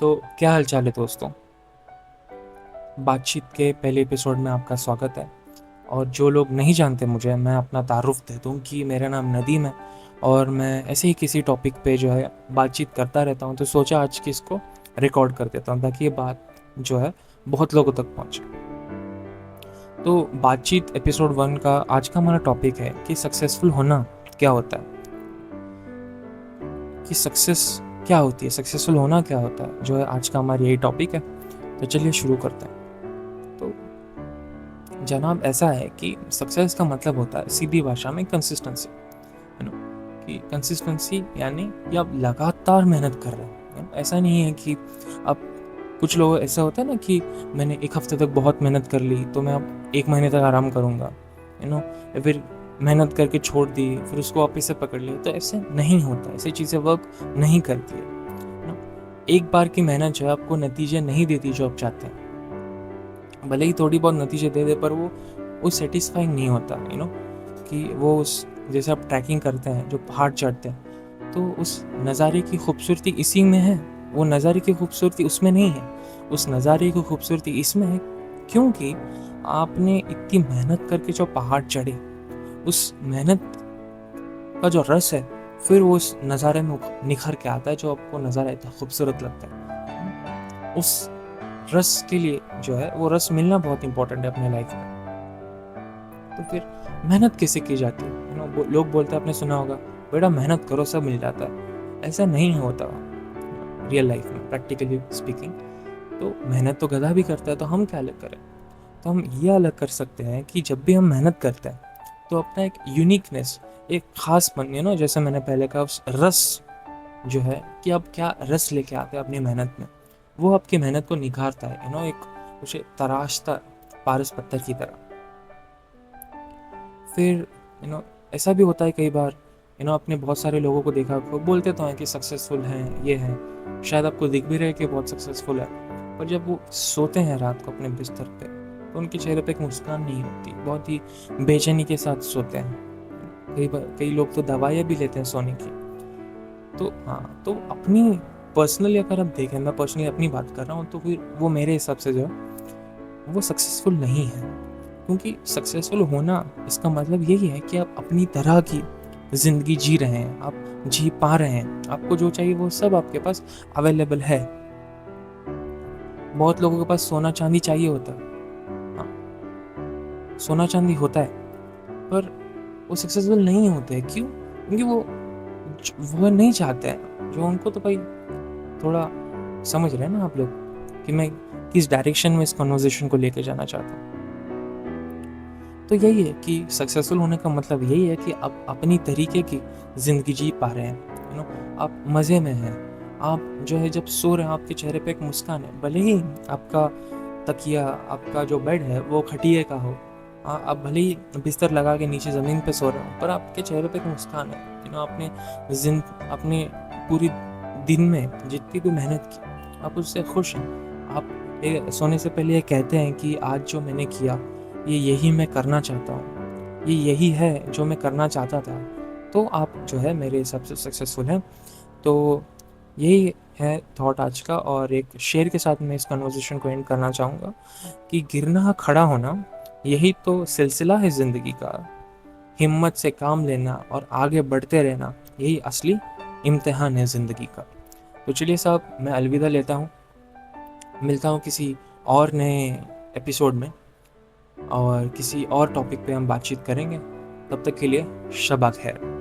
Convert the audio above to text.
तो क्या हाल चाल है दोस्तों। बातचीत के पहले एपिसोड में आपका स्वागत है। और जो लोग नहीं जानते मुझे, मैं अपना तारुफ दे दूं कि मेरा नाम नदीम है और मैं ऐसे ही किसी टॉपिक पे जो है बातचीत करता रहता हूं। तो सोचा आज की इसको रिकॉर्ड कर देता हूं ताकि ये बात जो है बहुत लोगों तक पहुंचे। तो बातचीत एपिसोड 1 का आज का हमारा टॉपिक है कि सक्सेसफुल होना क्या होता है, कि सक्सेस क्या होती है, सक्सेसफुल होना क्या होता है, जो है आज का हमारा यही टॉपिक है। तो चलिए शुरू करते हैं। तो जनाब, ऐसा है कि सक्सेस का मतलब होता है सीधी भाषा में कंसिस्टेंसी, है ना। कि कंसिस्टेंसी यानी कि आप लगातार मेहनत कर रहे हैं, ऐसा नहीं है कि आप, कुछ लोग ऐसा होता है ना कि मैंने एक हफ्ते तक बहुत मेहनत कर ली तो मैं अब एक महीने तक आराम करूँगा, या फिर मेहनत करके छोड़ दी फिर उसको वापस से पकड़ लिया। तो ऐसे नहीं होता, ऐसी चीज़ें वर्क नहीं करती है ना। एक बार की मेहनत जो है आपको नतीजे नहीं देती जो आप चाहते हैं। भले ही थोड़ी बहुत नतीजे दे दे पर वो सेटिस्फाइंग नहीं होता, कि वो उस, जैसे आप ट्रैकिंग करते हैं, जो पहाड़ चढ़ते हैं, तो उस नज़ारे की खूबसूरती इसी में है। वो नज़ारे की खूबसूरती उसमें नहीं है, उस नज़ारे की खूबसूरती इसमें है क्योंकि आपने इतनी मेहनत करके जो पहाड़ चढ़े, उस मेहनत का जो रस है फिर वो उस नज़ारे में निखर के आता है, जो आपको नज़ारा इतना खूबसूरत लगता है। उस रस के लिए जो है वो रस मिलना बहुत इंपॉर्टेंट है अपने लाइफ में। तो फिर मेहनत कैसे की जाती है, लोग बोलते हैं, आपने सुना होगा, बेटा मेहनत करो सब मिल जाता है। ऐसा नहीं होता रियल लाइफ में, प्रैक्टिकली स्पीकिंग। तो मेहनत तो गधा भी करता है, तो हम क्या अलग करें। तो हम ये अलग कर सकते हैं कि जब भी हम मेहनत करते हैं तो अपना एक यूनिकनेस, एक खासपन, जैसे मैंने पहले कहा, उस रस जो है, कि आप क्या रस लेके आते हैं अपनी मेहनत में, वो आपकी मेहनत को निखारता है, एक उसे तराशता पारस पत्थर की तरह। फिर ऐसा भी होता है कई बार, आपने बहुत सारे लोगों को देखा, वो बोलते तो हैं कि सक्सेसफुल हैं, ये हैं, शायद आपको दिख भी रहे कि बहुत सक्सेसफुल है, पर जब वो सोते हैं रात को अपने बिस्तर पे तो उनके चेहरे पे एक मुस्कान नहीं होती, बहुत ही बेचैनी के साथ सोते हैं। कई बार कई लोग तो दवाइयाँ भी लेते हैं सोने की। तो हाँ, तो अपनी पर्सनली अगर आप देखें, मैं पर्सनली अपनी बात कर रहा हूँ, तो फिर वो मेरे हिसाब से जो है वो सक्सेसफुल नहीं है। क्योंकि सक्सेसफुल होना, इसका मतलब यही है कि आप अपनी तरह की ज़िंदगी जी रहे हैं, आप जी पा रहे हैं, आपको जो चाहिए वो सब आपके पास अवेलेबल है। बहुत लोगों के पास सोना चांदी चाहिए होता है, हाँ, सोना चांदी होता है, पर वो सक्सेसफुल नहीं होते हैं। क्यों? क्योंकि वो नहीं चाहते हैं जो उनको। तो भाई थोड़ा समझ रहे हैं ना आप लोग कि मैं किस डायरेक्शन में इस कन्वर्सेशन को लेके जाना चाहता हूँ। तो यही है कि सक्सेसफुल होने का मतलब यही है कि आप अपनी तरीके की ज़िंदगी जी पा रहे हैं, आप मज़े में हैं। आप जो है जब सो रहे हैं, आपके चेहरे पे एक मुस्कान है, भले ही आपका तकिया, आपका जो बेड है वो खटिए का हो, आप भले ही बिस्तर लगा के नीचे ज़मीन पे सो रहे हो, पर आपके चेहरे पे एक मुस्कान है। आपने अपने पूरी दिन में जितनी भी मेहनत की, आप उससे खुश हैं। आप सोने से पहले ये कहते हैं कि आज जो मैंने किया, ये यही मैं करना चाहता हूँ, ये यही है जो मैं करना चाहता था। तो आप जो है मेरे हिसाब से सक्सेसफुल हैं। तो यही है थॉट आज का, और एक शेर के साथ मैं इस कन्वर्सेशन को एंड करना चाहूँगा कि गिरना खड़ा होना, यही तो सिलसिला है ज़िंदगी का। हिम्मत से काम लेना और आगे बढ़ते रहना, यही असली इम्तिहान है ज़िंदगी का। तो चलिए साहब, मैं अलविदा लेता हूँ। मिलता हूँ किसी और नए एपिसोड में, और किसी और टॉपिक पे हम बातचीत करेंगे। तब तक के लिए शबा खैर।